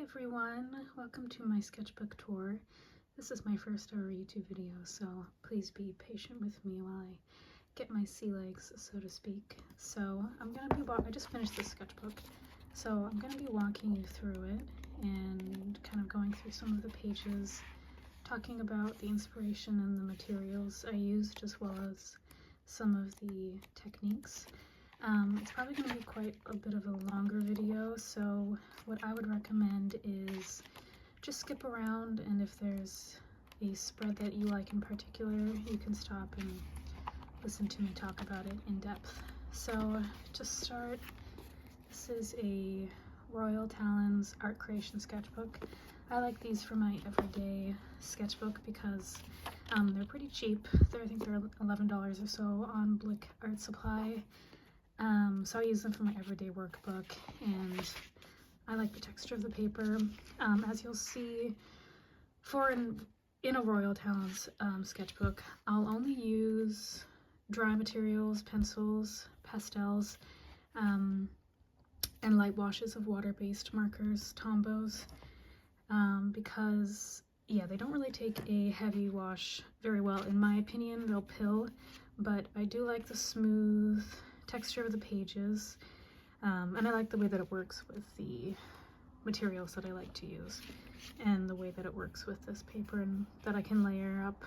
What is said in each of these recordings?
everyone, welcome to my sketchbook tour. This is my first ever YouTube video, so please be patient with me while I get my sea legs, so to speak. So I just finished this sketchbook, so I'm gonna be walking you through it and kind of going through some of the pages, talking about the inspiration and the materials I used, as well as some of the techniques. It's probably going to be quite a bit of a longer video, so what I would recommend is just skip around, and if there's a spread that you like in particular, you can stop and listen to me talk about it in depth. So to start, this is a Royal Talons art creation sketchbook. I like these for my everyday sketchbook because they're pretty cheap. I think they're $11 or so on Blick Art Supply. So I use them for my everyday workbook, and I like the texture of the paper. As you'll see, in a Royal Talons sketchbook, I'll only use dry materials, pencils, pastels, and light washes of water-based markers, Tombows, because they don't really take a heavy wash very well. In my opinion, they'll pill, but I do like the smooth texture of the pages, and I like the way that it works with the materials that I like to use, and the way that it works with this paper, and that I can layer up,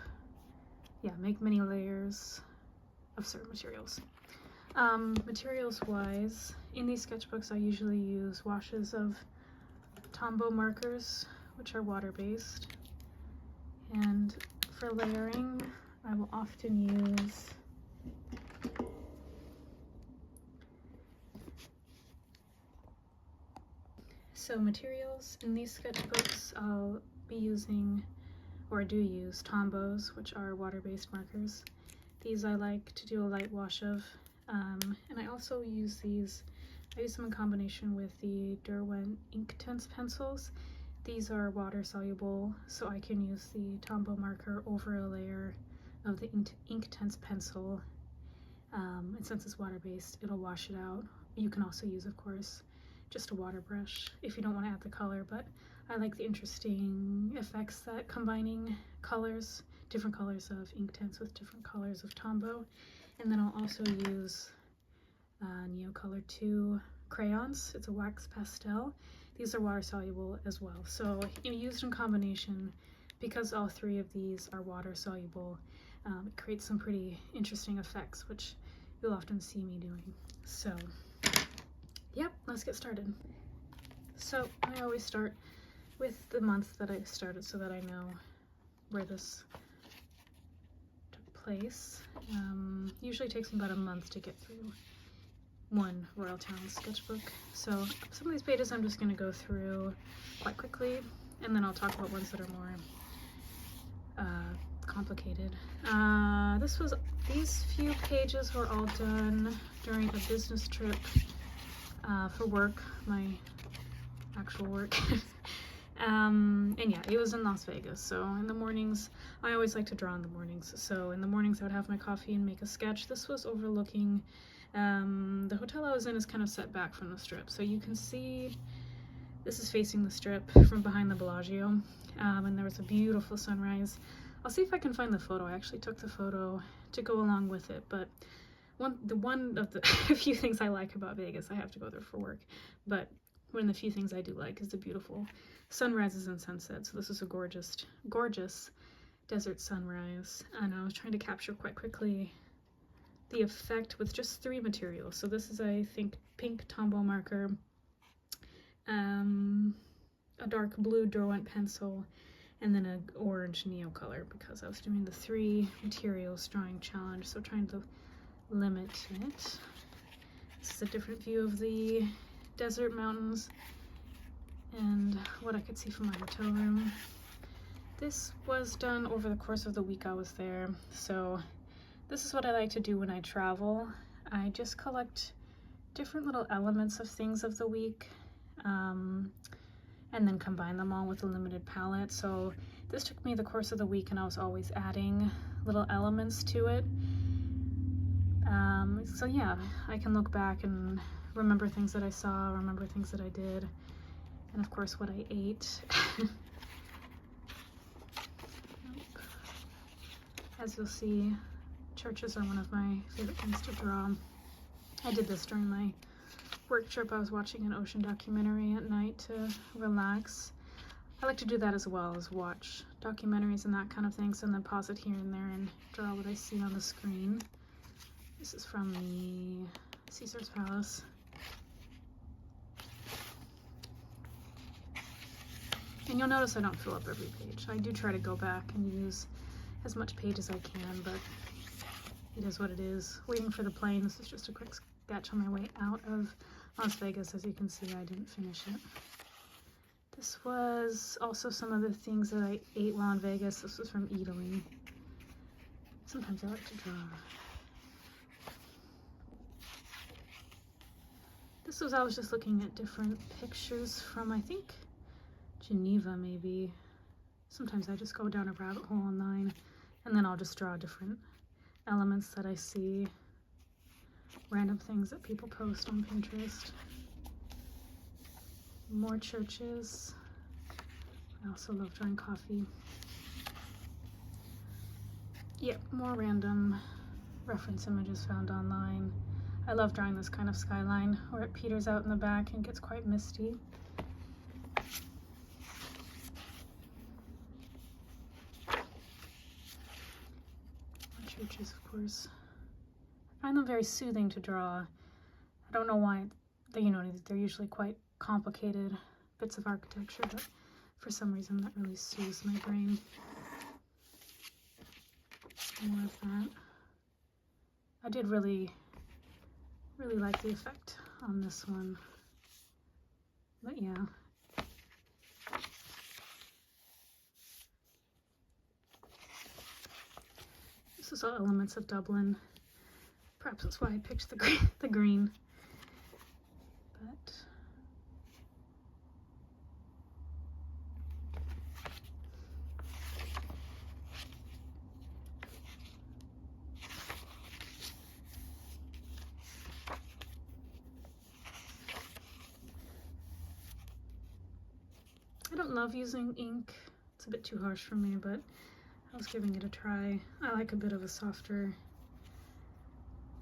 make many layers of certain materials. Materials wise, in these sketchbooks I usually use washes of Tombow markers, which are water-based, and for layering I will often use materials in these sketchbooks. I'll be using, or do use, Tombows, which are water-based markers. These I like to do a light wash of, and I also use these. I use them in combination with the Derwent Inktense pencils. These are water soluble, so I can use the Tombow marker over a layer of the Inktense pencil, and since it's water-based, it'll wash it out. You can also use, of course, just a water brush if you don't want to add the color, but I like the interesting effects that combining colors, different colors of Inktense with different colors of Tombow. And then I'll also use Neocolor 2 crayons. It's a wax pastel. These are water soluble as well, so used in combination, because all three of these are water soluble, it creates some pretty interesting effects, which you'll often see me doing. So yep, let's get started. So I always start with the month that I started so that I know where this took place. Usually takes me about a month to get through one Royal Talons sketchbook. So some of these pages I'm just going to go through quite quickly, and then I'll talk about ones that are more complicated. These few pages were all done during a business trip for work, my actual work. And it was in Las Vegas, so in the mornings, I always like to draw in the mornings, so in the mornings I would have my coffee and make a sketch. This was overlooking, the hotel I was in is kind of set back from the strip, so you can see this is facing the strip from behind the Bellagio, and there was a beautiful sunrise. I'll see if I can find the photo. I actually took the photo to go along with it, but one of the few things I like about Vegas, I have to go there for work, but one of the few things I do like is the beautiful sunrises and sunsets. So this is a gorgeous desert sunrise, and I was trying to capture quite quickly the effect with just three materials. So this is, I think, pink Tombow marker, a dark blue Derwent pencil, and then an orange Neocolor, because I was doing the three materials drawing challenge, so trying to limit it. This is a different view of the desert mountains and what I could see from my hotel room. This was done over the course of the week I was there, so this is what I like to do when I travel. I just collect different little elements of things of the week, and then combine them all with a limited palette. So this took me the course of the week, and I was always adding little elements to it. So yeah, I can look back and remember things that I saw, remember things that I did, and of course what I ate. As you'll see, churches are one of my favorite things to draw. I did this during my work trip. I was watching an ocean documentary at night to relax. I like to do that as well, as watch documentaries and that kind of things, and then pause it here and there and draw what I see on the screen. This is from the Caesar's Palace. And you'll notice I don't fill up every page. I do try to go back and use as much page as I can, but it is what it is. Waiting for the plane. This is just a quick sketch on my way out of Las Vegas. As you can see, I didn't finish it. This was also some of the things that I ate while in Vegas. This was from Italy. Sometimes I like to draw. This was, I was just looking at different pictures from, I think, Geneva maybe. Sometimes I just go down a rabbit hole online, and then I'll just draw different elements that I see, random things that people post on Pinterest. More churches. I also love drawing coffee. Yep, more random reference images found online. I love drawing this kind of skyline where it peters out in the back and gets quite misty. Churches, of course. I find them very soothing to draw. I don't know why, they're usually quite complicated bits of architecture, but for some reason that really soothes my brain. More of that. I did really like the effect on this one. But yeah. This is all elements of Dublin. Perhaps that's why I picked the green. But I don't love using ink. It's a bit too harsh for me, but I was giving it a try. I like a bit of a softer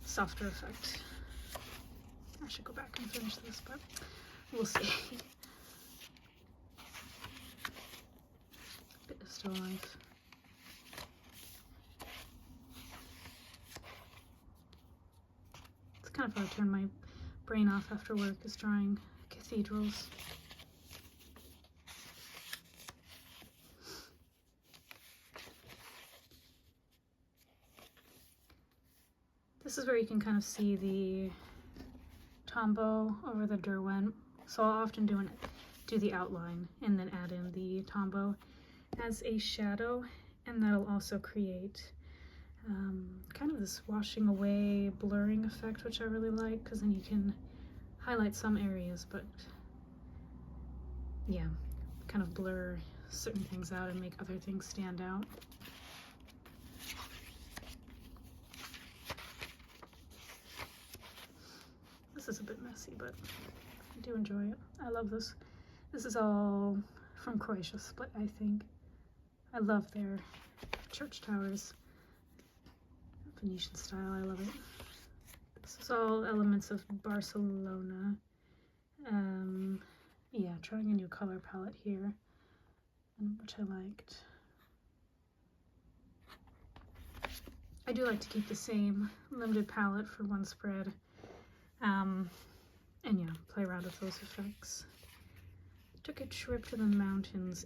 effect. I should go back and finish this, but we'll see. Bit of still life. It's kind of how I turn my brain off after work, is drawing cathedrals. This is where you can kind of see the tombow over the Derwent. So I'll often do the outline and then add in the tombow as a shadow, and that'll also create kind of this washing away, blurring effect, which I really like, because then you can highlight some areas, but yeah, kind of blur certain things out and make other things stand out. This is a bit messy, but I do enjoy it. I love this. This is all from Croatia Split, I think. I love their church towers. Venetian style, I love it. This is all elements of Barcelona. Yeah, trying a new color palette here, which I liked. I do like to keep the same limited palette for one spread. And yeah, play around with those effects. Took a trip to the mountains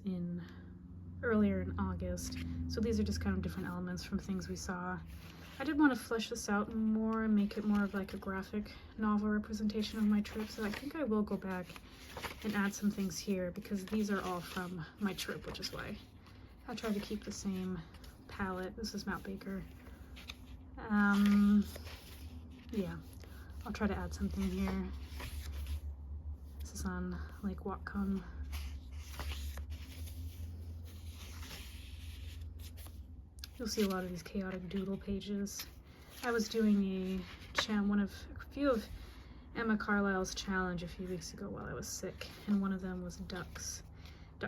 earlier in August, so these are just kind of different elements from things we saw. I did want to flesh this out more and make it more of like a graphic novel representation of my trip, so I think I will go back and add some things here, because these are all from my trip, which is why I tried to keep the same palette. This is Mount Baker. Yeah, I'll try to add something here. This is on Lake Whatcom. You'll see a lot of these chaotic doodle pages. I was doing a few of Emma Carlisle's challenge a few weeks ago while I was sick, and one of them was ducks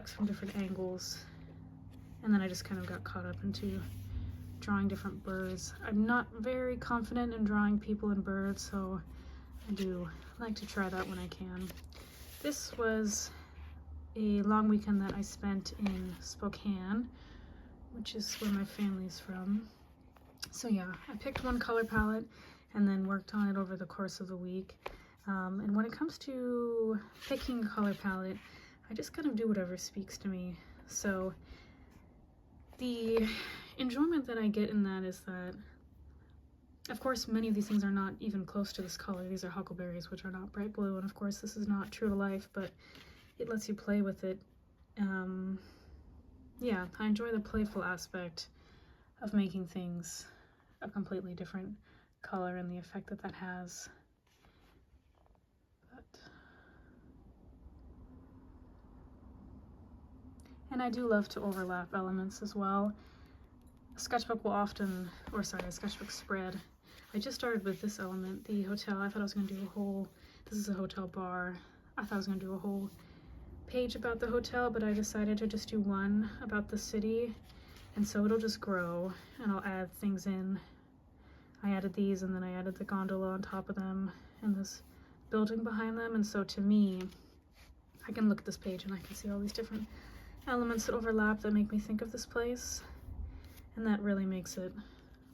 from different angles. And then I just kind of got caught up into drawing different birds. I'm not very confident in drawing people and birds, so I do like to try that when I can. This was a long weekend that I spent in Spokane, which is where my family's from. So yeah, I picked one color palette and then worked on it over the course of the week. And when it comes to picking a color palette, I just kind of do whatever speaks to me. So the enjoyment that I get in that is that, of course, many of these things are not even close to this color. These are huckleberries, which are not bright blue, and of course this is not true to life, but it lets you play with it. Yeah, I enjoy the playful aspect of making things a completely different color and the effect that that has. And I do love to overlap elements as well. A sketchbook will often, or sorry, a sketchbook spread. I just started with this element, the hotel. I thought I was going to do a whole, this is a hotel bar. I thought I was going to do a whole page about the hotel, but I decided to just do one about the city. And so it'll just grow, and I'll add things in. I added these, and then I added the gondola on top of them, and this building behind them. And so to me, I can look at this page and I can see all these different elements that overlap that make me think of this place. And that really makes it,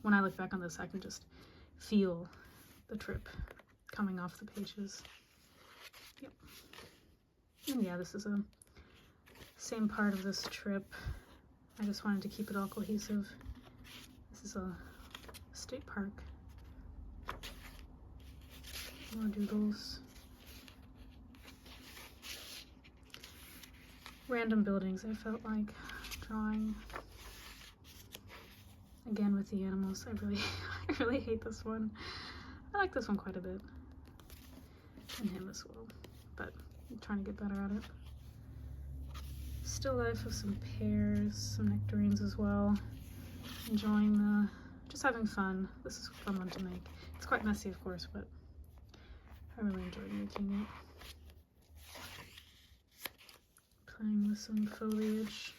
when I look back on this, I can just feel the trip coming off the pages. Yep. And yeah, this is a same part of this trip. I just wanted to keep it all cohesive. This is a state park. More doodles. Random buildings I felt like drawing. Again with the animals, I really hate this one. I like this one quite a bit. And him as well, but I'm trying to get better at it. Still life of some pears, some nectarines as well. Enjoying just having fun. This is a fun one to make. It's quite messy, of course, but I really enjoyed making it. Playing with some foliage.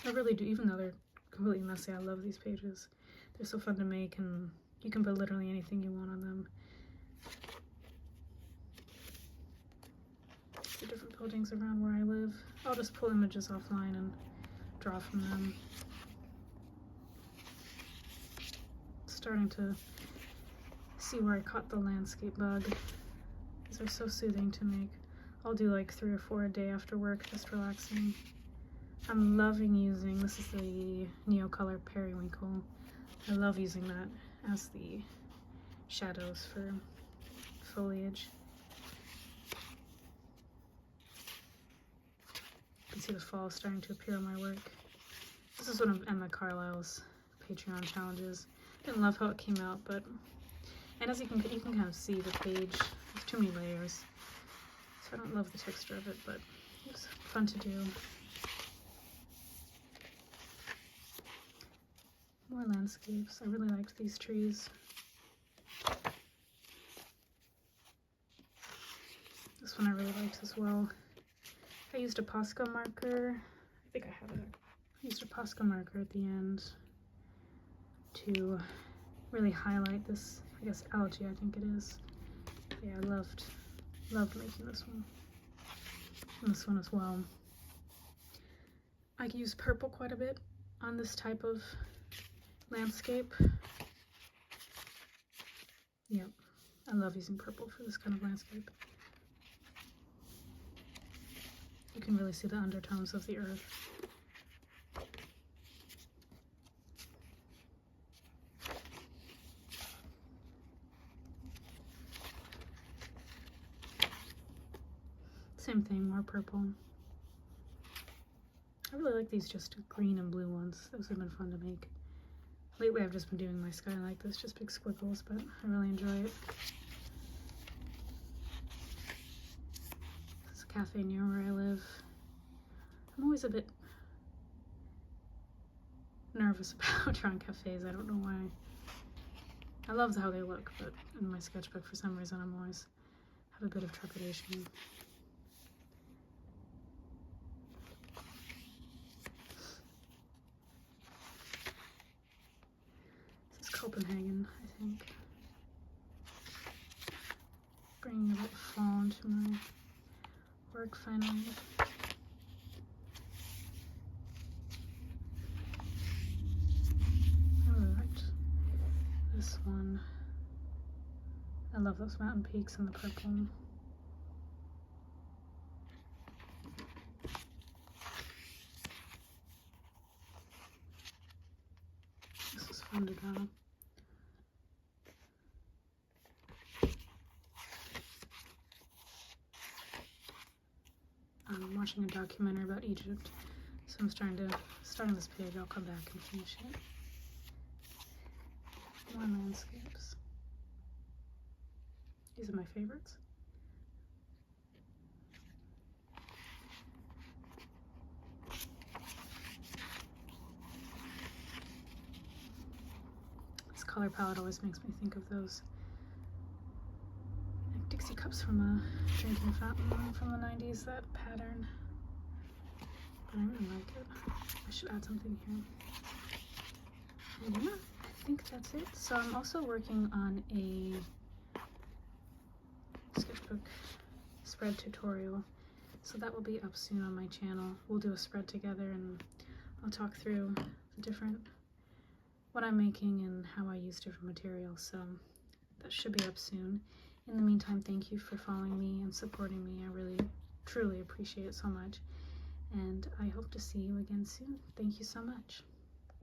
I really do, even though they're completely messy, I love these pages. They're so fun to make, and you can put literally anything you want on them. The different buildings around where I live. I'll just pull images offline and draw from them. Starting to see where I caught the landscape bug. These are so soothing to make. I'll do like 3 or 4 a day after work, just relaxing. I'm loving using, this is the Neocolor Periwinkle. I love using that as the shadows for foliage. You can see the fall starting to appear on my work. This is one of Emma Carlisle's Patreon challenges. Didn't love how it came out, but, and as you can kind of see the page, there's too many layers. So I don't love the texture of it, but it was fun to do. More landscapes. I really liked these trees. This one I really liked as well. I used a Posca marker. I think I have it. I used a Posca marker at the end to really highlight this, I guess, algae, I think it is. Yeah, I loved making this one. And this one as well. I use purple quite a bit on this type of landscape. Yep, I love using purple for this kind of landscape. You can really see the undertones of the earth. Same thing, more purple. I really like these just green and blue ones. Those have been fun to make. Lately I've just been doing my sky like this, just big squiggles, but I really enjoy it. This is a cafe near where I live. I'm always a bit nervous nervous about drawing cafes. I don't know why. I love how they look, but in my sketchbook, for some reason, I'm always have a bit of trepidation. This is Copenhagen, I think. Bringing a bit of fall into my work finally. I really liked this one. I love those mountain peaks and the purple. This was fun to draw. I'm watching a documentary about Egypt, so I'm starting this page. I'll come back and finish it. More landscapes. These are my favorites. This color palette always makes me think of those like Dixie cups from a drinking fountain from the 90s, that pattern. But I really like it. I should add something here. And yeah, I think that's it. So I'm also working on a sketchbook spread tutorial, so that will be up soon on my channel. We'll do a spread together and I'll talk through the different what I'm making and how I use different materials, so that should be up soon. In the meantime, thank you for following me and supporting me. I really truly appreciate it so much, and I hope to see you again soon. Thank you so much.